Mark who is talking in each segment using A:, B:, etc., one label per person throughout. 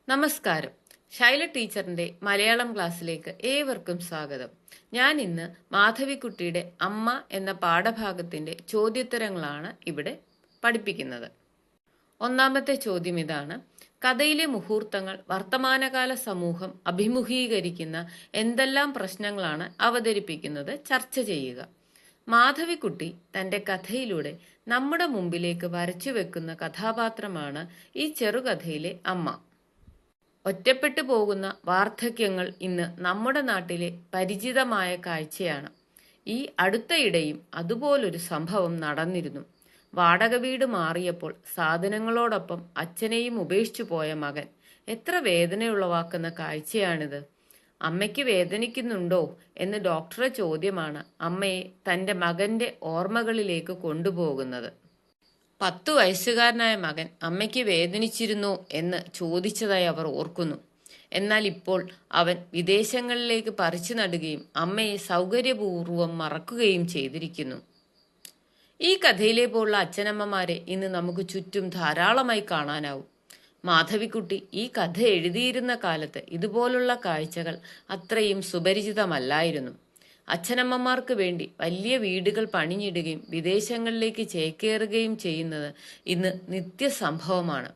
A: നമസ്കാരം. ശൈല ടീച്ചറിന്റെ മലയാളം ക്ലാസ്സിലേക്ക് ഏവർക്കും സ്വാഗതം. ഞാൻ ഇന്ന് മാധവിക്കുട്ടിയുടെ അമ്മ എന്ന പാഠഭാഗത്തിന്റെ ചോദ്യോത്തരങ്ങളാണ് ഇവിടെ പഠിപ്പിക്കുന്നത്. ഒന്നാമത്തെ ചോദ്യം ഇതാണ്: കഥയിലെ മുഹൂർത്തങ്ങൾ വർത്തമാനകാല സമൂഹം അഭിമുഖീകരിക്കുന്ന എന്തെല്ലാം പ്രശ്നങ്ങളാണ് അവതരിപ്പിക്കുന്നത്? ചർച്ച ചെയ്യുക. മാധവിക്കുട്ടി തന്റെ കഥയിലൂടെ നമ്മുടെ മുമ്പിലേക്ക് വരച്ചു വെക്കുന്ന കഥാപാത്രമാണ് ഈ ചെറുകഥയിലെ അമ്മ. ഒറ്റപ്പെട്ടു പോകുന്ന വാർദ്ധക്യങ്ങൾ ഇന്ന് നമ്മുടെ നാട്ടിലെ പരിചിതമായ കാഴ്ചയാണ്. ഈ അടുത്തയിടെയും അതുപോലൊരു സംഭവം നടന്നിരുന്നു. വാടക വീട് മാറിയപ്പോൾ സാധനങ്ങളോടൊപ്പം അച്ഛനെയും ഉപേക്ഷിച്ചു പോയ മകൻ. എത്ര വേദനയുളവാക്കുന്ന കാഴ്ചയാണിത്. അമ്മയ്ക്ക് വേദനിക്കുന്നുണ്ടോ എന്ന് ഡോക്ടറുടെ ചോദ്യമാണ് അമ്മയെ തന്റെ മകന്റെ ഓർമ്മകളിലേക്ക് കൊണ്ടുപോകുന്നത്. 10 വയസ്സുകാരനായ മകൻ അമ്മയ്ക്ക് വേദനിച്ചിരുന്നോ എന്ന് ചോദിച്ചതായി അവർ ഓർക്കുന്നു. എന്നാൽ ഇപ്പോൾ അവൻ വിദേശങ്ങളിലേക്ക് പറിച്ചു നടുകയും അമ്മയെ സൗകര്യപൂർവ്വം മറക്കുകയും ചെയ്തിരിക്കുന്നു. ഈ കഥയിലെ പോലുള്ള അച്ഛനമ്മമാരെ ഇന്ന് നമുക്ക് ചുറ്റും ധാരാളമായി കാണാനാവും. മാധവിക്കുട്ടി ഈ കഥ എഴുതിയിരുന്ന കാലത്ത് ഇതുപോലുള്ള കാഴ്ചകൾ അത്രയും സുപരിചിതമല്ലായിരുന്നു. അച്ഛനമ്മമാർക്ക് വേണ്ടി വലിയ വീടുകൾ പണിഞ്ഞിടുകയും വിദേശങ്ങളിലേക്ക് ചേക്കേറുകയും ചെയ്യുന്നത് ഇന്ന് നിത്യസംഭവമാണ്.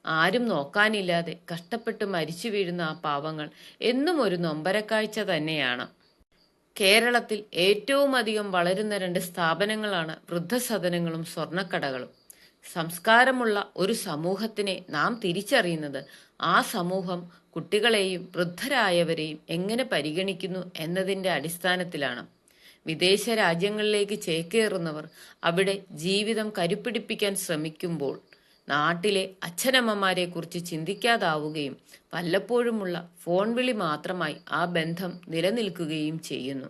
A: ആരും നോക്കാനില്ലാതെ കഷ്ടപ്പെട്ട് മരിച്ചു വീഴുന്ന ആ പാവങ്ങൾ എന്നും ഒരു നൊമ്പരക്കാഴ്ച തന്നെയാണ്. കേരളത്തിൽ ഏറ്റവും അധികം വളരുന്ന 2 സ്ഥാപനങ്ങളാണ് വൃദ്ധസദനങ്ങളും സ്വർണ്ണക്കടകളും. സംസ്കാരമുള്ള ഒരു സമൂഹത്തിനെ നാം തിരിച്ചറിയുന്നത് ആ സമൂഹം കുട്ടികളെയും വൃദ്ധരായവരെയും എങ്ങനെ പരിഗണിക്കുന്നു എന്നതിൻ്റെ അടിസ്ഥാനത്തിലാണ്. വിദേശ രാജ്യങ്ങളിലേക്ക് ചേക്കേറുന്നവർ അവിടെ ജീവിതം കരുപ്പിടിപ്പിക്കാൻ ശ്രമിക്കുമ്പോൾ നാട്ടിലെ അച്ഛനമ്മമാരെ കുറിച്ച് ചിന്തിക്കാതാവുകയും വല്ലപ്പോഴുമുള്ള ഫോൺ വിളി മാത്രമായി ആ ബന്ധം നിലനിൽക്കുകയും ചെയ്യുന്നു.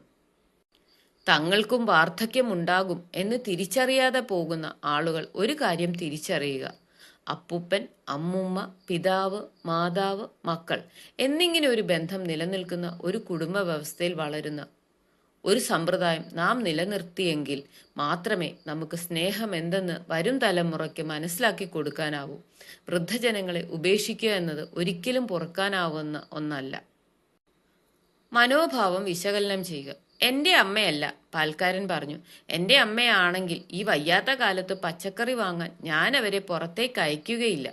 A: തങ്ങൾക്കും വാർദ്ധക്യമുണ്ടാകും എന്ന് തിരിച്ചറിയാതെ പോകുന്ന ആളുകൾ ഒരു കാര്യം തിരിച്ചറിയുക: അപ്പൂപ്പൻ, അമ്മൂമ്മ, പിതാവ്, മാതാവ്, മക്കൾ എന്നിങ്ങനെ ഒരു ബന്ധം നിലനിൽക്കുന്ന ഒരു കുടുംബ വ്യവസ്ഥയിൽ വളരുന്ന ഒരു സമ്പ്രദായം നാം നിലനിർത്തിയെങ്കിൽ മാത്രമേ നമുക്ക് സ്നേഹം എന്തെന്ന് വരും തലമുറയ്ക്ക് മനസ്സിലാക്കി കൊടുക്കാനാവൂ. വൃദ്ധജനങ്ങളെ ഉപേക്ഷിക്കുക എന്നത് ഒരിക്കലും പൊറുക്കാനാവുന്ന ഒന്നല്ല. മനോഭാവം വിശകലനം ചെയ്യുക. എൻ്റെ അമ്മയല്ല, പാൽക്കാരൻ പറഞ്ഞു. എൻ്റെ അമ്മയാണെങ്കിൽ ഈ വയ്യാത്ത കാലത്ത് പച്ചക്കറി വാങ്ങാൻ ഞാൻ അവരെ പുറത്തേക്ക് അയക്കുകയില്ല.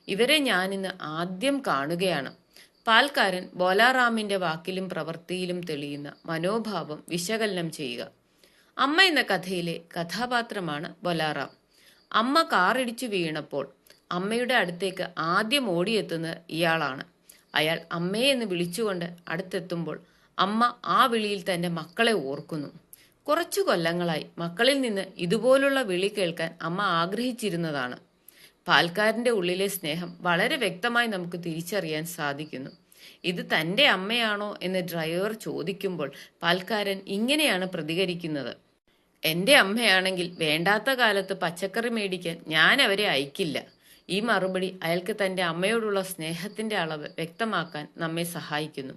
A: ഇവരെ ഞാനിന്ന് ആദ്യം കാണുകയാണ്. പാൽക്കാരൻ ബോലാറാമിന്റെ വാക്കിലും പ്രവൃത്തിയിലും തെളിയുന്ന മനോഭാവം വിശകലനം ചെയ്യുക. അമ്മ എന്ന കഥയിലെ കഥാപാത്രമാണ് ബോലാറാം. അമ്മ കാറിടിച്ചു വീണപ്പോൾ അമ്മയുടെ അടുത്തേക്ക് ആദ്യം ഓടിയെത്തുന്നത് ഇയാളാണ്. അയാൾ അമ്മയെ എന്ന് വിളിച്ചുകൊണ്ട് അടുത്തെത്തുമ്പോൾ അമ്മ ആ വിളിയിൽ തന്റെ മക്കളെ ഓർക്കുന്നു. കുറച്ചു കൊല്ലങ്ങളായി മക്കളിൽ നിന്ന് ഇതുപോലുള്ള വിളി കേൾക്കാൻ അമ്മ ആഗ്രഹിച്ചിരുന്നതാണ്. പാൽക്കാരന്റെ ഉള്ളിലെ സ്നേഹം വളരെ വ്യക്തമായി നമുക്ക് തിരിച്ചറിയാൻ സാധിക്കുന്നു. ഇത് തന്റെ അമ്മയാണോ എന്ന് ഡ്രൈവർ ചോദിക്കുമ്പോൾ പാൽക്കാരൻ ഇങ്ങനെയാണ് പ്രതികരിക്കുന്നത്: എൻ്റെ അമ്മയാണെങ്കിൽ വേണ്ടാത്ത കാലത്ത് പച്ചക്കറി മേടിക്കാൻ ഞാൻ അവരെ അയക്കില്ല. ഈ മറുപടി അയാൾക്ക് തന്റെ അമ്മയോടുള്ള സ്നേഹത്തിന്റെ അളവ് വ്യക്തമാക്കാൻ നമ്മെ സഹായിക്കുന്നു.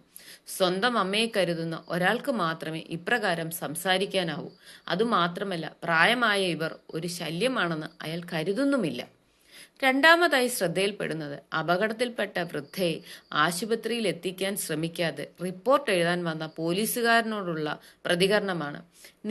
A: സ്വന്തം അമ്മയെ കരുതുന്ന ഒരാൾക്ക് മാത്രമേ ഇപ്രകാരം സംസാരിക്കാനാവൂ. അതുമാത്രമല്ല, പ്രായമായ ഇവർ ഒരു ശല്യമാണെന്ന് അയാൾ കരുതുന്നുമില്ല. രണ്ടാമതായി ശ്രദ്ധയിൽപ്പെടുന്നത് അപകടത്തിൽപ്പെട്ട വൃദ്ധയെ ആശുപത്രിയിൽ എത്തിക്കാൻ ശ്രമിക്കാതെ റിപ്പോർട്ട് എഴുതാൻ വന്ന പോലീസുകാരനോടുള്ള പ്രതികരണമാണ്.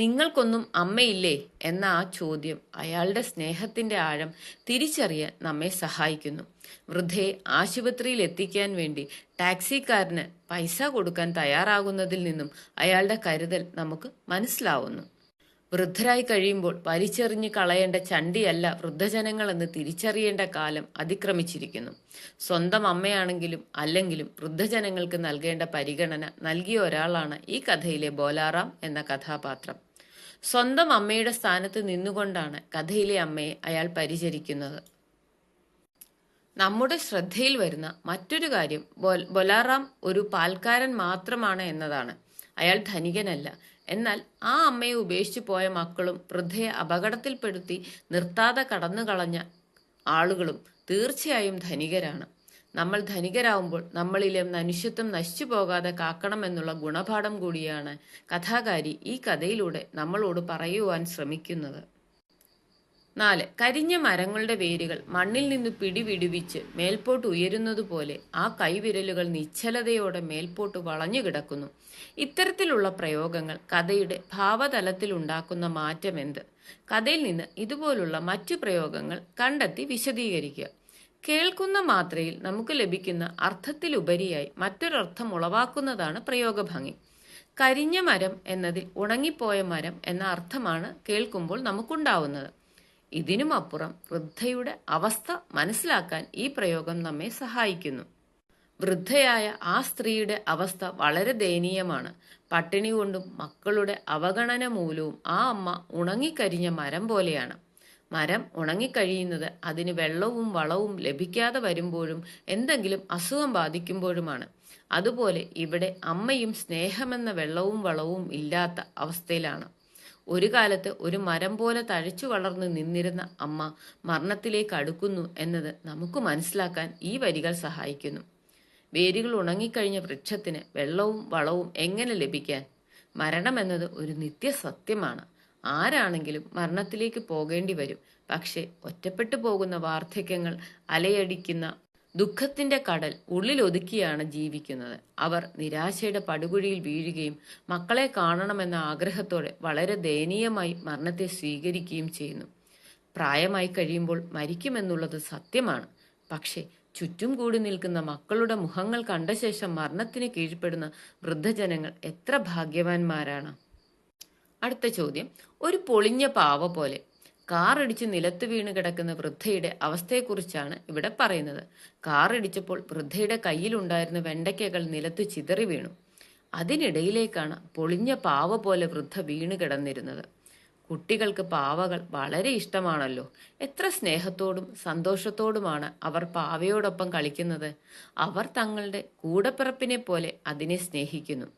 A: നിങ്ങൾക്കൊന്നും അമ്മയില്ലേ എന്ന ആ ചോദ്യം അയാളുടെ സ്നേഹത്തിന്റെ ആഴം തിരിച്ചറിയാൻ നമ്മെ സഹായിക്കുന്നു. വൃദ്ധയെ ആശുപത്രിയിൽ എത്തിക്കാൻ വേണ്ടി ടാക്സിക്കാരന് പൈസ കൊടുക്കാൻ തയ്യാറാകുന്നതിൽ നിന്നും അയാളുടെ കരുതൽ നമുക്ക് മനസ്സിലാവുന്നു. വൃദ്ധരായി കഴിയുമ്പോൾ വലിച്ചെറിഞ്ഞു കളയേണ്ട ചണ്ടിയല്ല വൃദ്ധജനങ്ങൾ എന്ന് തിരിച്ചറിയേണ്ട കാലം അതിക്രമിച്ചിരിക്കുന്നു. സ്വന്തം അമ്മയാണെങ്കിലും അല്ലെങ്കിലും വൃദ്ധജനങ്ങൾക്ക് നൽകേണ്ട പരിഗണന നൽകിയ ഒരാളാണ് ഈ കഥയിലെ ബോലാറാം എന്ന കഥാപാത്രം. സ്വന്തം അമ്മയുടെ സ്ഥാനത്ത് നിന്നുകൊണ്ടാണ് കഥയിലെ അമ്മയെ അയാൾ പരിചരിക്കുന്നത്. നമ്മുടെ ശ്രദ്ധയിൽ വരുന്ന മറ്റൊരു കാര്യം ബോലാറാം ഒരു പാൽക്കാരൻ മാത്രമാണ് എന്നതാണ്. അയാൾ ധനികനല്ല. എന്നാൽ ആ അമ്മയെ ഉപേക്ഷിച്ചു പോയ മക്കളും വൃദ്ധയെ അപകടത്തിൽപ്പെടുത്തി നിർത്താതെ കടന്നു കളഞ്ഞ ആളുകളും തീർച്ചയായും ധനികരാണ്. നമ്മൾ ധനികരാകുമ്പോൾ നമ്മളിലെ മനുഷ്യത്വം നശിച്ചു പോകാതെ കാക്കണമെന്നുള്ള ഗുണപാഠം കൂടിയാണ് കഥാകാരി ഈ കഥയിലൂടെ നമ്മളോട് പറയുവാൻ ശ്രമിക്കുന്നത്. 4. കരിഞ്ഞ മരങ്ങളുടെ വേരുകൾ മണ്ണിൽ നിന്ന് പിടിവിടുവിച്ച് മേൽപോട്ട് ഉയരുന്നതുപോലെ ആ കൈവിരലുകൾ നിശ്ചലതയോടെ മേൽപോട്ട് വളഞ്ഞു കിടക്കുന്നു. ഇത്തരത്തിലുള്ള പ്രയോഗങ്ങൾ കഥയുടെ ഭാവതലത്തിലുണ്ടാക്കുന്ന മാറ്റമെന്ത്? കഥയിൽ നിന്ന് ഇതുപോലുള്ള മറ്റു പ്രയോഗങ്ങൾ കണ്ടെത്തി വിശദീകരിക്കുക. കേൾക്കുന്ന മാത്രയിൽ നമുക്ക് ലഭിക്കുന്ന അർത്ഥത്തിലുപരിയായി മറ്റൊരർത്ഥം ഉളവാക്കുന്നതാണ് പ്രയോഗഭംഗി. കരിഞ്ഞ മരം എന്നതിൽ ഉണങ്ങിപ്പോയ മരം എന്ന അർത്ഥമാണ് കേൾക്കുമ്പോൾ നമുക്കുണ്ടാവുന്നത്. ഇതിനുമപ്പുറം വൃദ്ധയുടെ അവസ്ഥ മനസ്സിലാക്കാൻ ഈ പ്രയോഗം നമ്മെ സഹായിക്കുന്നു. വൃദ്ധയായ ആ സ്ത്രീയുടെ അവസ്ഥ വളരെ ദയനീയമാണ്. പട്ടിണി കൊണ്ടും മക്കളുടെ അവഗണന മൂലവും ആ അമ്മ ഉണങ്ങിക്കരിഞ്ഞ മരം പോലെയാണ്. മരം ഉണങ്ങിക്കഴിയുന്നത് അതിന് വെള്ളവും വളവും ലഭിക്കാതെ വരുമ്പോഴും എന്തെങ്കിലും അസുഖം ബാധിക്കുമ്പോഴുമാണ്. അതുപോലെ ഇവിടെ അമ്മയും സ്നേഹമെന്ന വെള്ളവും വളവും ഇല്ലാത്ത അവസ്ഥയിലാണ്. ഒരു കാലത്ത് ഒരു മരം പോലെ തഴച്ചു വളർന്ന് നിന്നിരുന്ന അമ്മ മരണത്തിലേക്ക് അടുക്കുന്നു എന്നത് നമുക്ക് മനസ്സിലാക്കാൻ ഈ വരികൾ സഹായിക്കുന്നു. വേരുകൾ ഉണങ്ങിക്കഴിഞ്ഞ വൃക്ഷത്തിന് വെള്ളവും വളവും എങ്ങനെ ലഭിക്കാൻ? മരണമെന്നത് ഒരു നിത്യസത്യമാണ്. ആരാണെങ്കിലും മരണത്തിലേക്ക് പോകേണ്ടി വരും. പക്ഷെ ഒറ്റപ്പെട്ടു പോകുന്ന വാർദ്ധക്യങ്ങൾ അലയടിക്കുന്ന ദുഃഖത്തിന്റെ കടൽ ഉള്ളിലൊതുക്കിയാണ് ജീവിക്കുന്നത്. അവർ നിരാശയുടെ പടുകുഴിയിൽ വീഴുകയും മക്കളെ കാണണമെന്ന ആഗ്രഹത്തോടെ വളരെ ദയനീയമായി മരണത്തെ സ്വീകരിക്കുകയും ചെയ്യുന്നു. പ്രായമായി കഴിയുമ്പോൾ മരിക്കുമെന്നുള്ളത് സത്യമാണ്. പക്ഷെ ചുറ്റും കൂടി നിൽക്കുന്ന മക്കളുടെ മുഖങ്ങൾ കണ്ട ശേഷം മരണത്തിന് കീഴ്പ്പെടുന്ന വൃദ്ധജനങ്ങൾ എത്ര ഭാഗ്യവാന്മാരാണ്. അടുത്ത ചോദ്യം, ഒരു പൊളിഞ്ഞ പാവ പോലെ. കാറിടിച്ച് നിലത്ത് വീണ് കിടക്കുന്ന വൃദ്ധയുടെ അവസ്ഥയെക്കുറിച്ചാണ് ഇവിടെ പറയുന്നത്. കാറിടിച്ചപ്പോൾ വൃദ്ധയുടെ കയ്യിലുണ്ടായിരുന്ന വെണ്ടയ്ക്കകൾ നിലത്ത് ചിതറി വീണു. അതിനിടയിലേക്കാണ് പൊളിഞ്ഞ പാവ പോലെ വൃദ്ധ വീണ് കിടന്നിരുന്നത്. കുട്ടികൾക്ക് പാവകൾ വളരെ ഇഷ്ടമാണല്ലോ. എത്ര സ്നേഹത്തോടും സന്തോഷത്തോടുമാണ് അവർ പാവയോടൊപ്പം കളിക്കുന്നത്. അവർ തങ്ങളുടെ കൂടപ്പിറപ്പിനെ പോലെ അതിനെ സ്നേഹിക്കുന്നു.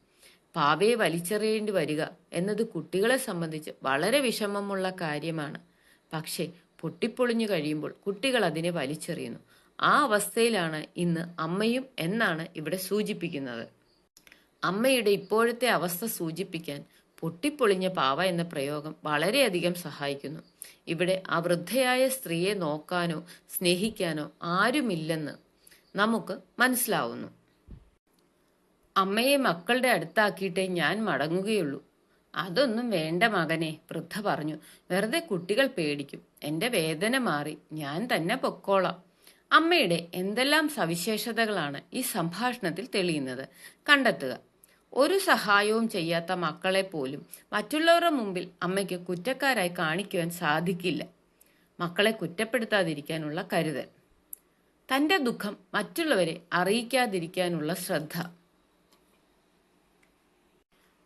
A: പാവയെ വലിച്ചെറിയേണ്ടി വരിക എന്നത് കുട്ടികളെ സംബന്ധിച്ച് വളരെ വിഷമമുള്ള കാര്യമാണ്. പക്ഷേ പൊട്ടിപ്പൊളിഞ്ഞു കഴിയുമ്പോൾ കുട്ടികൾ അതിനെ വലിച്ചെറിയുന്നു. ആ അവസ്ഥയിലാണ് ഇന്ന് അമ്മയും എന്നാണ് ഇവിടെ സൂചിപ്പിക്കുന്നത്. അമ്മയുടെ ഇപ്പോഴത്തെ അവസ്ഥ സൂചിപ്പിക്കാൻ പൊട്ടിപ്പൊളിഞ്ഞ പാവ എന്ന പ്രയോഗം വളരെയധികം സഹായിക്കുന്നു. ഇവിടെ ആ വൃദ്ധയായ സ്ത്രീയെ നോക്കാനോ സ്നേഹിക്കാനോ ആരുമില്ലെന്ന് നമുക്ക് മനസ്സിലാവുന്നു. അമ്മയെ മക്കളുടെ അടുത്താക്കിയിട്ടേ ഞാൻ മടങ്ങുകയുള്ളൂ. അതൊന്നും വേണ്ട മകനെ, വൃദ്ധ പറഞ്ഞു. വെറുതെ കുട്ടികൾ പേടിക്കും. എന്റെ വേദന മാറി ഞാൻ തന്നെ പൊക്കോളാം. അമ്മയുടെ എന്തെല്ലാം സവിശേഷതകളാണ് ഈ സംഭാഷണത്തിൽ തെളിയുന്നത് കണ്ടെത്തുക. ഒരു സഹായവും ചെയ്യാത്ത മക്കളെ പോലും മറ്റുള്ളവരുടെ മുമ്പിൽ അമ്മയ്ക്ക് കുറ്റക്കാരായി കാണിക്കുവാൻ സാധിക്കില്ല. മക്കളെ കുറ്റപ്പെടുത്താതിരിക്കാനുള്ള കരുതൽ, തന്റെ ദുഃഖം മറ്റുള്ളവരെ അറിയിക്കാതിരിക്കാനുള്ള ശ്രദ്ധ,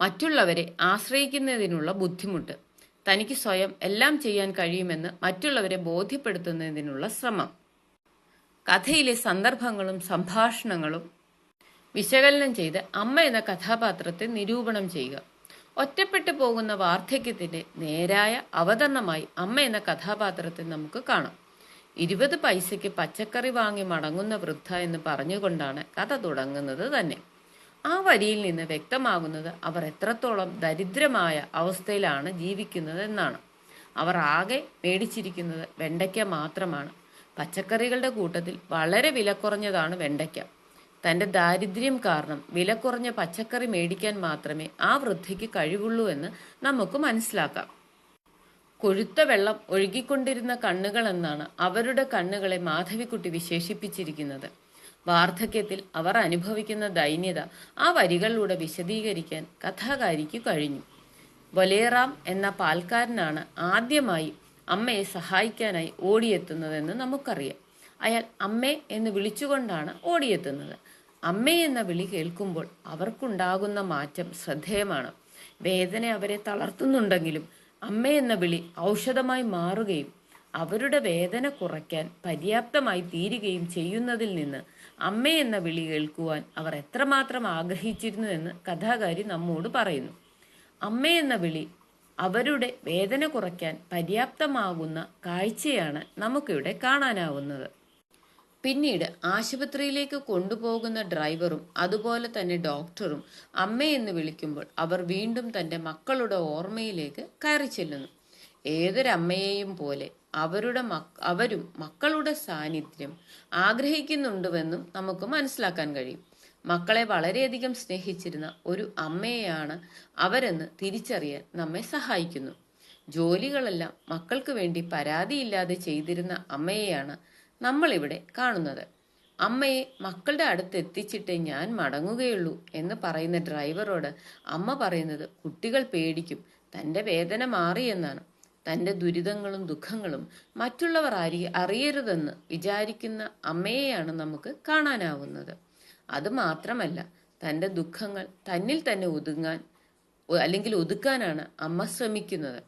A: മറ്റുള്ളവരെ ആശ്രയിക്കുന്നതിനുള്ള ബുദ്ധിമുട്ട്, തനിക്ക് സ്വയം എല്ലാം ചെയ്യാൻ കഴിയുമെന്ന് മറ്റുള്ളവരെ ബോധ്യപ്പെടുത്തുന്നതിനുള്ള ശ്രമം. കഥയിലെ സന്ദർഭങ്ങളും സംഭാഷണങ്ങളും വിശകലനം ചെയ്ത് അമ്മ എന്ന കഥാപാത്രത്തെ നിരൂപണം ചെയ്യുക. ഒറ്റപ്പെട്ടു പോകുന്ന വാർദ്ധക്യത്തിന്റെ നേരായ അവതരണമായി അമ്മ എന്ന കഥാപാത്രത്തെ നമുക്ക് കാണാം. 20 പൈസയ്ക്ക് പച്ചക്കറി വാങ്ങി മടങ്ങുന്ന വൃദ്ധ എന്ന് പറഞ്ഞുകൊണ്ടാണ് കഥ തുടങ്ങുന്നത് തന്നെ. ആ വരിയിൽ നിന്ന് വ്യക്തമാകുന്നത് അവർ എത്രത്തോളം ദരിദ്രമായ അവസ്ഥയിലാണ് ജീവിക്കുന്നത് എന്നാണ്. അവർ ആകെ മേടിച്ചിരിക്കുന്നത് വെണ്ടയ്ക്ക മാത്രമാണ്. പച്ചക്കറികളുടെ കൂട്ടത്തിൽ വളരെ വിലക്കുറഞ്ഞതാണ് വെണ്ടയ്ക്ക. തന്റെ ദാരിദ്ര്യം കാരണം വിലക്കുറഞ്ഞ പച്ചക്കറി മേടിക്കാൻ മാത്രമേ ആ വൃദ്ധയ്ക്ക് കഴിവുള്ളൂ എന്ന് നമുക്ക് മനസ്സിലാക്കാം. കൊഴുത്ത വെള്ളം ഒഴുകിക്കൊണ്ടിരുന്ന കണ്ണുകൾ എന്നാണ് അവരുടെ കണ്ണുകളെ മാധവിക്കുട്ടി വിശേഷിപ്പിച്ചിരിക്കുന്നത്. വാർദ്ധക്യത്തിൽ അവർ അനുഭവിക്കുന്ന ദൈന്യത ആ വരികളിലൂടെ വിശദീകരിക്കാൻ കഥാകാരിക്ക് കഴിഞ്ഞു. ബൊലേറാം എന്ന പാൽക്കാരനാണ് ആദ്യമായി അമ്മയെ സഹായിക്കാനായി ഓടിയെത്തുന്നതെന്ന് നമുക്കറിയാം. അയാൾ അമ്മേ എന്ന് വിളിച്ചുകൊണ്ടാണ് ഓടിയെത്തുന്നത്. അമ്മേ എന്ന വിളി കേൾക്കുമ്പോൾ അവർക്കുണ്ടാകുന്ന മാറ്റം ശ്രദ്ധേയമാണ്. വേദന അവരെ തളർത്തുന്നുണ്ടെങ്കിലും അമ്മേ എന്ന വിളി ഔഷധമായി മാറുകയും അവരുടെ വേദന കുറയ്ക്കാൻ പര്യാപ്തമായി തീരുകയും ചെയ്യുന്നതിൽ നിന്ന് അമ്മേ എന്ന വിളി കേൾക്കുവാൻ അവർ എത്രമാത്രം ആഗ്രഹിച്ചിരുന്നു എന്ന് കഥാകാരി നമ്മോട് പറയുന്നു. അമ്മേ എന്ന വിളി അവരുടെ വേദന കുറയ്ക്കാൻ പര്യാപ്തമാകുന്ന കാഴ്ചയാണ് നമുക്കിവിടെ കാണാനാവുന്നത്. പിന്നീട് ആശുപത്രിയിലേക്ക് കൊണ്ടുപോകുന്ന ഡ്രൈവറും അതുപോലെ തന്നെ ഡോക്ടറും അമ്മയെന്ന് വിളിക്കുമ്പോൾ അവർ വീണ്ടും തന്റെ മക്കളുടെ ഓർമ്മയിലേക്ക് കയറി ചെല്ലുന്നു. ഏതൊരമ്മയെയും പോലെ അവരും മക്കളുടെ സാന്നിധ്യം ആഗ്രഹിക്കുന്നുണ്ടുവെന്നും നമുക്ക് മനസ്സിലാക്കാൻ കഴിയും. മക്കളെ വളരെയധികം സ്നേഹിച്ചിരുന്ന ഒരു അമ്മയെയാണ് അവരെന്ന് തിരിച്ചറിയാൻ നമ്മെ സഹായിക്കുന്നു. ജോലികളെല്ലാം മക്കൾക്ക് വേണ്ടി പരാതിയില്ലാതെ ചെയ്തിരുന്ന അമ്മയെയാണ് നമ്മളിവിടെ കാണുന്നത്. അമ്മയെ മക്കളുടെ അടുത്ത് എത്തിച്ചിട്ടേ ഞാൻ മടങ്ങുകയുള്ളൂ എന്ന് പറയുന്ന ഡ്രൈവറോട് അമ്മ പറയുന്നത് കുട്ടികൾ പേടിക്കും, തൻ്റെ വേദന മാറിയെന്നാണ്. തൻ്റെ ദുരിതങ്ങളും ദുഃഖങ്ങളും മറ്റുള്ളവർ അറിയരുതെന്ന് വിചാരിക്കുന്ന അമ്മയെയാണ് നമുക്ക് കാണാനാവുന്നത്. അതുമാത്രമല്ല, തൻ്റെ ദുഃഖങ്ങൾ തന്നിൽ തന്നെ ഒതുക്കാനാണ് അമ്മ ശ്രമിക്കുന്നത്.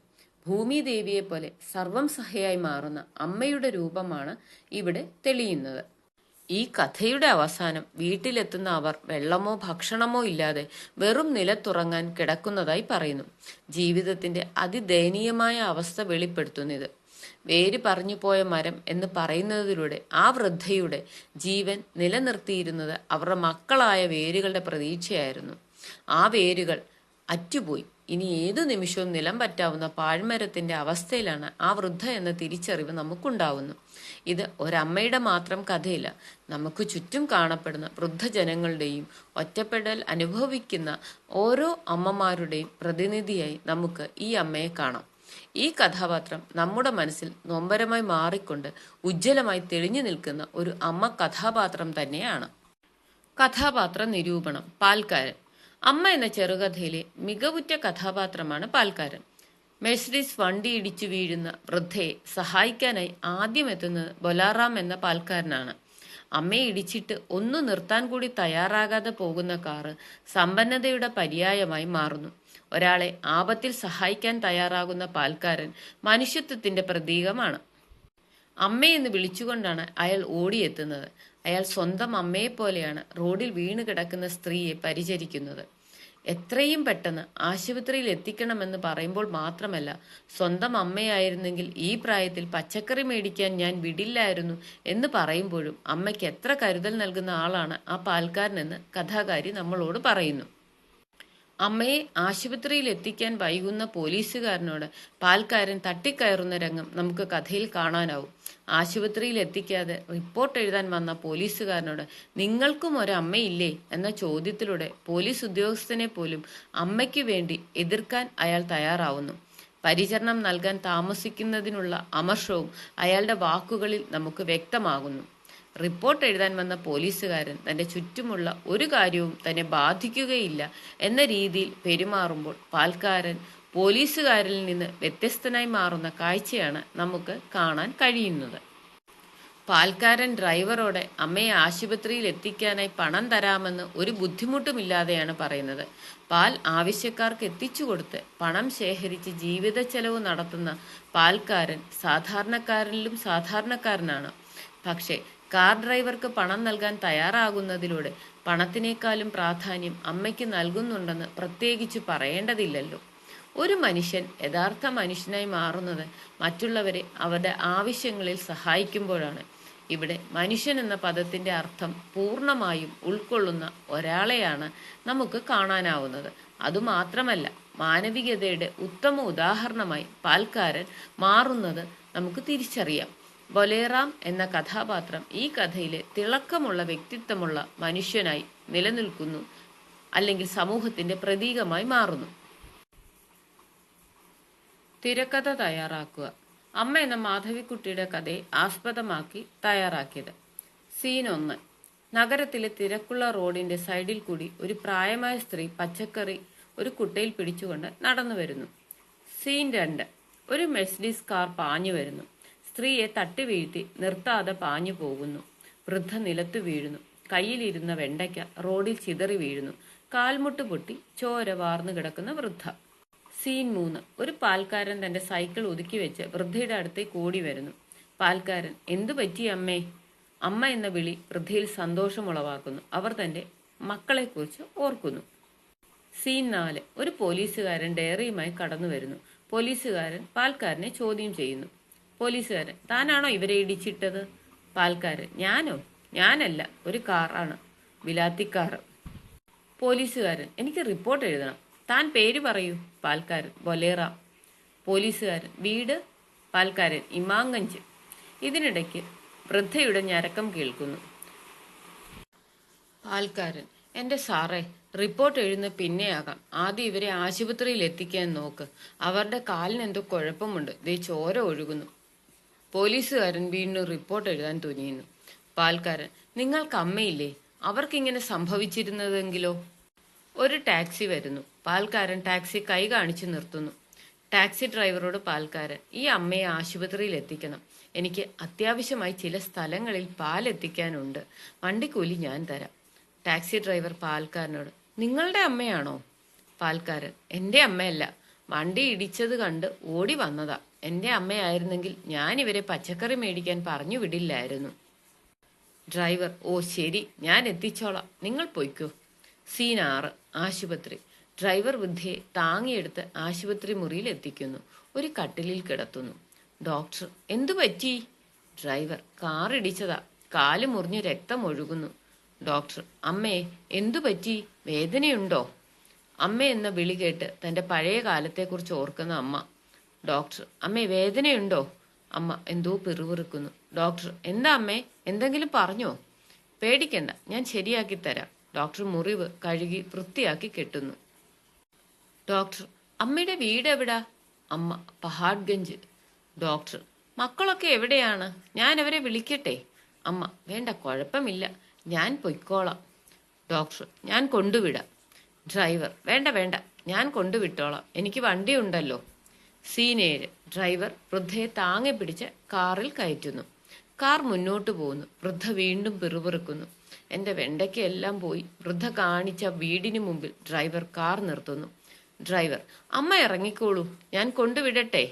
A: ഭൂമിദേവിയെ പോലെ സർവം സഹയായി മാറുന്ന അമ്മയുടെ രൂപമാണ് ഇവിടെ തെളിയുന്നത്. ഈ കഥയുടെ അവസാനം വീട്ടിലെത്തുന്ന അവർ വെള്ളമോ ഭക്ഷണമോ ഇല്ലാതെ വെറും നിലത്തുറങ്ങാൻ കിടക്കുന്നതായി പറയുന്നു. ജീവിതത്തിന്റെ അതിദയനീയമായ അവസ്ഥ വെളിപ്പെടുത്തുന്നത്. വേര് പറഞ്ഞു പോയ മരം എന്ന് പറയുന്നതിലൂടെ ആ വൃദ്ധയുടെ ജീവൻ നിലനിർത്തിയിരുന്നത് അവരുടെ മക്കളായ വേരുകളുടെ പ്രതീക്ഷയായിരുന്നു. ആ വേരുകൾ അറ്റുപോയി. ഇനി ഏതു നിമിഷവും നിലം പറ്റാവുന്ന പാഴ്മരത്തിന്റെ അവസ്ഥയിലാണ് ആ വൃദ്ധ എന്ന തിരിച്ചറിവ് നമുക്കുണ്ടാവുന്നു. ഇത് ഒരമ്മയുടെ മാത്രം കഥയില്ല. നമുക്ക് ചുറ്റും കാണപ്പെടുന്ന വൃദ്ധജനങ്ങളുടെയും ഒറ്റപ്പെടൽ അനുഭവിക്കുന്ന ഓരോ അമ്മമാരുടെയും പ്രതിനിധിയായി നമുക്ക് ഈ അമ്മയെ കാണാം. ഈ കഥാപാത്രം നമ്മുടെ മനസ്സിൽ നൊമ്പരമായി മാറിക്കൊണ്ട് ഉജ്ജ്വലമായി തെളിഞ്ഞു നിൽക്കുന്ന ഒരു അമ്മ കഥാപാത്രം തന്നെയാണ്. കഥാപാത്ര നിരൂപണം. പാൽക്കാരൻ. അമ്മ എന്ന ചെറുകഥയിലെ മികവുറ്റ കഥാപാത്രമാണ് പാൽക്കാരൻ. മെഴ്സിഡീസ് വണ്ടി ഇടിച്ചു വീഴുന്ന വൃദ്ധയെ സഹായിക്കാനായി ആദ്യം എത്തുന്നത് ബൊലാറാം എന്ന പാൽക്കാരനാണ്. അമ്മയെ ഇടിച്ചിട്ട് ഒന്നു നിർത്താൻ കൂടി തയ്യാറാകാതെ പോകുന്ന കാറ് സമ്പന്നതയുടെ പര്യായമായി മാറുന്നു. ഒരാളെ ആപത്തിൽ സഹായിക്കാൻ തയ്യാറാകുന്ന പാൽക്കാരൻ മനുഷ്യത്വത്തിന്റെ പ്രതീകമാണ്. അമ്മയെന്ന് വിളിച്ചുകൊണ്ടാണ് അയാൾ ഓടിയെത്തുന്നത്. അയാൾ സ്വന്തം അമ്മയെപ്പോലെയാണ് റോഡിൽ വീണ് കിടക്കുന്ന സ്ത്രീയെ പരിചരിക്കുന്നത്. എത്രയും പെട്ടെന്ന് ആശുപത്രിയിൽ എത്തിക്കണമെന്ന് പറയുമ്പോൾ മാത്രമല്ല, സ്വന്തം അമ്മയായിരുന്നെങ്കിൽ ഈ പ്രായത്തിൽ പച്ചക്കറി മേടിക്കാൻ ഞാൻ വിടില്ലായിരുന്നു എന്ന് പറയുമ്പോഴും അമ്മയ്ക്ക് എത്ര കരുതൽ നൽകുന്ന ആളാണ് ആ പാൽക്കാരനെന്ന് കഥാകാരി നമ്മളോട് പറയുന്നു. അമ്മയെ ആശുപത്രിയിൽ എത്തിക്കാൻ വൈകുന്ന പോലീസുകാരനോട് പാൽക്കാരൻ തട്ടിക്കയറുന്ന രംഗം നമുക്ക് കഥയിൽ കാണാനാവും. ആശുപത്രിയിൽ എത്തിക്കാതെ റിപ്പോർട്ട് എഴുതാൻ വന്ന പോലീസുകാരനോട് നിങ്ങൾക്കും ഒരമ്മയില്ലേ എന്ന ചോദ്യത്തിലൂടെ പോലീസ് ഉദ്യോഗസ്ഥനെ പോലും അമ്മയ്ക്ക് വേണ്ടി എതിർക്കാൻ അയാൾ തയ്യാറാവുന്നു. പരിചരണം നൽകാൻ താമസിക്കുന്നതിനുള്ള അമർഷവും അയാളുടെ വാക്കുകളിൽ നമുക്ക് വ്യക്തമാകുന്നു. റിപ്പോർട്ട് എഴുതാൻ വന്ന പോലീസുകാരൻ തന്റെ ചുറ്റുമുള്ള ഒരു കാര്യവും തന്നെ ബാധിക്കുകയില്ല എന്ന രീതിയിൽ പെരുമാറുമ്പോൾ പാൽക്കാരൻ പോലീസുകാരിൽ നിന്ന് വ്യത്യസ്തനായി മാറുന്ന കാഴ്ചയാണ് നമുക്ക് കാണാൻ കഴിയുന്നത്. പാൽക്കാരൻ ഡ്രൈവറോടെ അമ്മയെ ആശുപത്രിയിൽ എത്തിക്കാനായി പണം തരാമെന്ന് ഒരു ബുദ്ധിമുട്ടുമില്ലാതെയാണ് പറയുന്നത്. പാൽ ആവശ്യക്കാർക്ക് എത്തിച്ചു കൊടുത്ത് പണം ശേഖരിച്ച് ജീവിത ചെലവ് നടത്തുന്ന പാൽക്കാരൻ സാധാരണക്കാരനിലും സാധാരണക്കാരനാണ്. പക്ഷേ കാർ ഡ്രൈവർക്ക് പണം നൽകാൻ തയ്യാറാകുന്നതിലൂടെ പണത്തിനേക്കാളും പ്രാധാന്യം അമ്മയ്ക്ക് നൽകുന്നുണ്ടെന്ന് പ്രത്യേകിച്ച് പറയേണ്ടതില്ലല്ലോ. ഒരു മനുഷ്യൻ യഥാർത്ഥ മനുഷ്യനായി മാറുന്നത് മറ്റുള്ളവരെ അവരുടെ ആവശ്യങ്ങളിൽ സഹായിക്കുമ്പോഴാണ്. ഇവിടെ മനുഷ്യൻ എന്ന പദത്തിന്റെ അർത്ഥം പൂർണ്ണമായും ഉൾക്കൊള്ളുന്ന ഒരാളെയാണ് നമുക്ക് കാണാനാവുന്നത്. അതുമാത്രമല്ല, മാനവികതയുടെ ഉത്തമ ഉദാഹരണമായി പാൽക്കാരൻ മാറുന്നത് നമുക്ക് തിരിച്ചറിയാം. ബൊലേറാം എന്ന കഥാപാത്രം ഈ കഥയിലെ തിളക്കമുള്ള വ്യക്തിത്വമുള്ള മനുഷ്യനായി നിലനിൽക്കുന്നു, അല്ലെങ്കിൽ സമൂഹത്തിന്റെ പ്രതീകമായി മാറുന്നു. തിരക്കഥ തയ്യാറാക്കുക. അമ്മ എന്ന മാധവിക്കുട്ടിയുടെ കഥയെ ആസ്പദമാക്കി തയ്യാറാക്കിയത്. സീൻ 1. നഗരത്തിലെ തിരക്കുള്ള റോഡിന്റെ സൈഡിൽ കൂടി ഒരു പ്രായമായ സ്ത്രീ പച്ചക്കറി ഒരു കുട്ടയിൽ പിടിച്ചുകൊണ്ട് നടന്നു വരുന്നു. സീൻ 2. ഒരു മെഴ്സിഡീസ് കാർ പാഞ്ഞു വരുന്നു. സ്ത്രീയെ തട്ടി വീഴ്ത്തി നിർത്താതെ പാഞ്ഞു പോകുന്നു. വൃദ്ധ നിലത്തു വീഴുന്നു. കയ്യിലിരുന്ന വെണ്ടയ്ക്ക റോഡിൽ ചിതറി വീഴുന്നു. കാൽമുട്ട് പൊട്ടി ചോര വാർന്നു കിടക്കുന്ന വൃദ്ധ. സീൻ 3. ഒരു പാൽക്കാരൻ തന്റെ സൈക്കിൾ ഒതുക്കി വെച്ച് വൃദ്ധയുടെ അടുത്തേക്ക് ഓടി വരുന്നു. പാൽക്കാരൻ എന്തു പറ്റി അമ്മേ? അമ്മ എന്ന വിളി വൃദ്ധയിൽ സന്തോഷമുളവാക്കുന്നു. അവർ തന്റെ മക്കളെക്കുറിച്ച് ഓർക്കുന്നു. സീൻ 4. ഒരു പോലീസുകാരൻ ഡയറിയുമായി കടന്നു വരുന്നു. പോലീസുകാരൻ പാൽക്കാരനെ ചോദ്യം ചെയ്യുന്നു. പോലീസുകാരൻ താനാണോ ഇവരെ ഇടിച്ചിട്ടത്? പാൽക്കാരൻ ഞാനോ? ഞാനല്ല, ഒരു കാറാണ്, വിലാത്തിക്കാർ. പോലീസുകാരൻ എനിക്ക് റിപ്പോർട്ട് എഴുതണം. താൻ പേര് പറയൂ. പാൽക്കാരൻ ബൊലേറാം. പോലീസുകാരൻ വീട്? പാൽക്കാരൻ ഇമാങ്കഞ്ച്. ഇതിനിടയ്ക്ക് വൃദ്ധയുടെ ഞരക്കം കേൾക്കുന്നു. പാൽക്കാരൻ: എന്റെ സാറേ, റിപ്പോർട്ട് എഴുതുന്ന പിന്നെയാകാം. ആദ്യം ഇവരെ ആശുപത്രിയിൽ എത്തിക്കാൻ നോക്ക്. അവരുടെ കാലിനെന്തോ കുഴപ്പമുണ്ട്. ദേ ചോര ഒഴുകുന്നു. പോലീസുകാരൻ വീണ്ടും റിപ്പോർട്ട് എഴുതാൻ തുനിയുന്നു. പാൽക്കാരൻ: നിങ്ങൾക്ക് അമ്മയില്ലേ? അവർക്കിങ്ങനെ സംഭവിച്ചിരുന്നതെങ്കിലോ? ഒരു ടാക്സി വരുന്നു. പാൽക്കാരൻ ടാക്സി കൈ കാണിച്ചു നിർത്തുന്നു. ടാക്സി ഡ്രൈവറോട് പാൽക്കാരൻ: ഈ അമ്മയെ ആശുപത്രിയിൽ എത്തിക്കണം. എനിക്ക് അത്യാവശ്യമായി ചില സ്ഥലങ്ങളിൽ പാലെത്തിക്കാനുണ്ട്. വണ്ടിക്കൂലി ഞാൻ തരാം. ടാക്സി ഡ്രൈവർ പാൽക്കാരനോട്: നിങ്ങളുടെ അമ്മയാണോ? പാൽക്കാരൻ: എന്റെ അമ്മയല്ല, വണ്ടി ഇടിച്ചത് കണ്ട് ഓടി വന്നതാ. എന്റെ അമ്മയായിരുന്നെങ്കിൽ ഞാൻ ഇവരെ പച്ചക്കറി മേടിക്കാൻ പറഞ്ഞു വിടില്ലായിരുന്നു. ഡ്രൈവർ: ഓ ശരി, ഞാൻ എത്തിച്ചോളാം, നിങ്ങൾ പൊയ്ക്കോ. സീൻ 6. ആശുപത്രി. ഡ്രൈവർ വൃദ്ധയെ താങ്ങിയെടുത്ത് ആശുപത്രി മുറിയിൽ എത്തിക്കുന്നു. ഒരു കട്ടിലിൽ കിടത്തുന്നു. ഡോക്ടർ: എന്തു പറ്റി? ഡ്രൈവർ: കാറിടിച്ചതാ, കാല് മുറിഞ്ഞ് രക്തം ഒഴുകുന്നു. ഡോക്ടർ: അമ്മേ, എന്തു പറ്റി? വേദനയുണ്ടോ? അമ്മ എന്ന വിളി കേട്ട് തന്റെ പഴയ കാലത്തെക്കുറിച്ച് ഓർക്കുന്ന അമ്മ. ഡോക്ടർ: അമ്മേ, വേദനയുണ്ടോ? അമ്മ എന്തോ പിറുപിറുക്കുന്നു. ഡോക്ടർ: എന്താ അമ്മേ, എന്തെങ്കിലും പറഞ്ഞോ? പേടിക്കണ്ട, ഞാൻ ശരിയാക്കി തരാം. ഡോക്ടർ മുറിവ് കഴുകി വൃത്തിയാക്കി കെട്ടുന്നു. ഡോക്ടർ: അമ്മയുടെ വീട് എവിടാ? അമ്മ: പഹാഡ്ഗഞ്ച്. ഡോക്ടർ: മക്കളൊക്കെ എവിടെയാണ്? ഞാൻ അവരെ വിളിക്കട്ടെ? അമ്മ: വേണ്ട, കുഴപ്പമില്ല, ഞാൻ പൊയ്ക്കോളാം. ഡോക്ടർ: ഞാൻ കൊണ്ടുവിടാം. ഡ്രൈവർ: വേണ്ട വേണ്ട, ഞാൻ കൊണ്ടുവിട്ടോളാം, എനിക്ക് വണ്ടിയുണ്ടല്ലോ. സീൻ 7. ഡ്രൈവർ വൃദ്ധയെ താങ്ങി പിടിച്ച് കാറിൽ കയറ്റുന്നു. കാർ മുന്നോട്ട് പോകുന്നു. വൃദ്ധ വീണ്ടും പിറുപിറുക്കുന്നു. എന്റെ വെണ്ടയ്ക്കെല്ലാം പോയി. വൃദ്ധ കാണിച്ച വീടിന് മുമ്പിൽ ഡ്രൈവർ കാർ നിർത്തുന്നു. ഡ്രൈവർ: അമ്മ ഇറങ്ങിക്കോളൂ, ഞാൻ കൊണ്ടുവിടട്ടെ?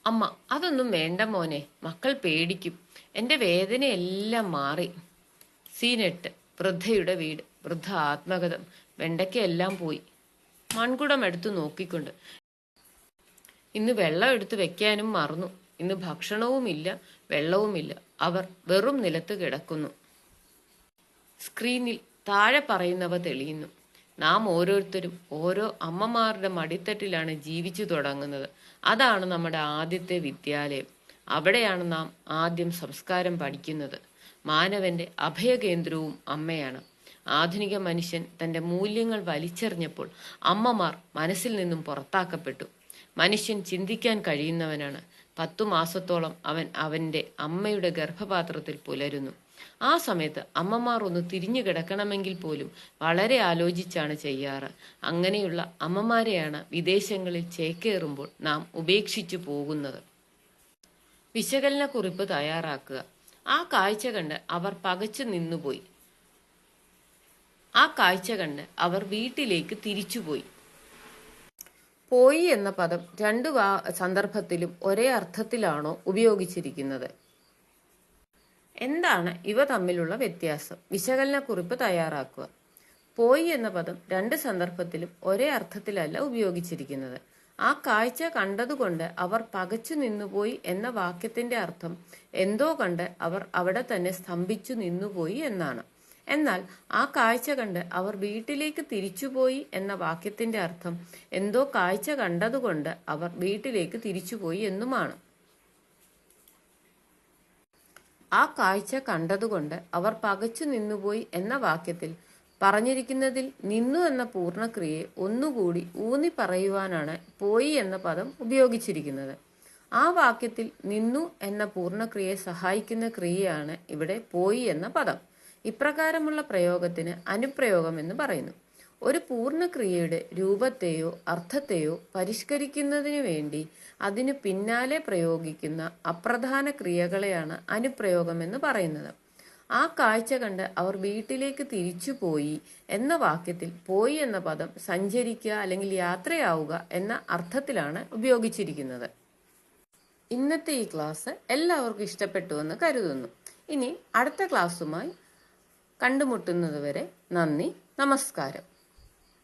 A: അമ്മ: അതൊന്നും വേണ്ട മോനെ, മക്കൾ പേടിക്കും. എന്റെ വേദനയെല്ലാം മാറി. സീൻ 8. വൃദ്ധയുടെ വീട്. വൃദ്ധ ആത്മഗതം. വെണ്ടയ്ക്കെല്ലാം പോയി. മൺകുടം എടുത്തു നോക്കിക്കൊണ്ട്: ഇന്ന് വെള്ളം എടുത്ത് വെക്കാനും മറന്നു. ഇന്ന് ഭക്ഷണവുമില്ല, വെള്ളവുമില്ല. അവർ വെറും നിലത്ത് കിടക്കുന്നു. സ്ക്രീനിൽ താഴെ പറയുന്നവ തെളിയുന്നു. നാം ഓരോരുത്തരും ഓരോ അമ്മമാരുടെ മടിത്തട്ടിലാണ് ജീവിച്ചു തുടങ്ങുന്നത്. അതാണ് നമ്മുടെ ആദ്യത്തെ വിദ്യാലയം. അവിടെയാണ് നാം ആദ്യം സംസ്കാരം പഠിക്കുന്നത്. മാനവന്റെ അഭയകേന്ദ്രവും അമ്മയാണ്. ആധുനിക മനുഷ്യൻ തന്റെ മൂല്യങ്ങൾ വലിച്ചെറിഞ്ഞപ്പോൾ അമ്മമാർ മനസ്സിൽ നിന്നും പുറത്താക്കപ്പെട്ടു. മനുഷ്യൻ ചിന്തിക്കാൻ കഴിയുന്നവനാണ്. 10 മാസത്തോളം അവൻ അവന്റെ അമ്മയുടെ ഗർഭപാത്രത്തിൽ പുലരുന്നു. ആ സമയത്ത് അമ്മമാർ ഒന്ന് തിരിഞ്ഞു കിടക്കണമെങ്കിൽ പോലും വളരെ ആലോചിച്ചാണ് ചെയ്യാറ്. അങ്ങനെയുള്ള അമ്മമാരെയാണ് വിദേശങ്ങളിൽ ചേക്കേറുമ്പോൾ നാം ഉപേക്ഷിച്ചു പോകുന്നത്. വിശകലന കുറിപ്പ് തയ്യാറാക്കുക. ആ കാഴ്ച കണ്ട് അവർ പകച്ചു നിന്നുപോയി. ആ കാഴ്ച കണ്ട് അവർ വീട്ടിലേക്ക് തിരിച്ചുപോയി. പോയി എന്ന പദം 2 സന്ദർഭത്തിലും ഒരേ അർത്ഥത്തിലാണോ ഉപയോഗിച്ചിരിക്കുന്നത്? എന്താണ് ഇവ തമ്മിലുള്ള വ്യത്യാസം? വിശകലനക്കുറിപ്പ് തയ്യാറാക്കുക. പോയി എന്ന പദം 2 സന്ദർഭത്തിലും ഒരേ അർത്ഥത്തിലല്ല ഉപയോഗിച്ചിരിക്കുന്നത്. ആ കാഴ്ച കണ്ടതുകൊണ്ട് അവർ പകച്ചു നിന്നുപോയി എന്ന വാക്യത്തിന്റെ അർത്ഥം എന്തോ കണ്ട് അവർ അവിടെ തന്നെ സ്തംഭിച്ചു നിന്നുപോയി എന്നാണ്. എന്നാൽ ആ കാഴ്ച കണ്ട് അവർ വീട്ടിലേക്ക് തിരിച്ചുപോയി എന്ന വാക്യത്തിന്റെ അർത്ഥം എന്തോ കാഴ്ച കണ്ടതുകൊണ്ട് അവർ വീട്ടിലേക്ക് തിരിച്ചുപോയി എന്നുമാണ്. ആ കാഴ്ച കണ്ടതുകൊണ്ട് അവർ പകച്ചു നിന്നുപോയി എന്ന വാക്യത്തിൽ പറഞ്ഞിരിക്കുന്നതിൽ നിന്നു എന്ന പൂർണ്ണക്രിയയെ ഒന്നുകൂടി ഊന്നി പറയുവാനാണ് പോയി എന്ന പദം ഉപയോഗിച്ചിരിക്കുന്നത്. ആ വാക്യത്തിൽ നിന്നു എന്ന പൂർണ്ണക്രിയയെ സഹായിക്കുന്ന ക്രിയയാണ് ഇവിടെ പോയി എന്ന പദം. ഇപ്രകാരമുള്ള പ്രയോഗത്തിന് അനുപ്രയോഗം എന്ന് പറയുന്നു. ഒരു പൂർണ്ണക്രിയയുടെ രൂപത്തെയോ അർത്ഥത്തെയോ പരിഷ്കരിക്കുന്നതിനു വേണ്ടി അതിനു പിന്നാലെ പ്രയോഗിക്കുന്ന അപ്രധാന ക്രിയകളെയാണ് അനുപ്രയോഗം എന്ന് പറയുന്നത്. ആ കാഴ്ച കണ്ട് അവർ വീട്ടിലേക്ക് തിരിച്ചുപോയി എന്ന വാക്യത്തിൽ പോയി എന്ന പദം സഞ്ചരിക്കുക അല്ലെങ്കിൽ യാത്രയാവുക എന്ന അർത്ഥത്തിലാണ് ഉപയോഗിച്ചിരിക്കുന്നത്. ഇന്നത്തെ ഈ ക്ലാസ് എല്ലാവർക്കും ഇഷ്ടപ്പെട്ടുവെന്ന് കരുതുന്നു. ഇനി അടുത്ത ക്ലാസ്സുമായി കണ്ടുമുട്ടുന്നതുവരെ നന്ദി, നമസ്കാരം.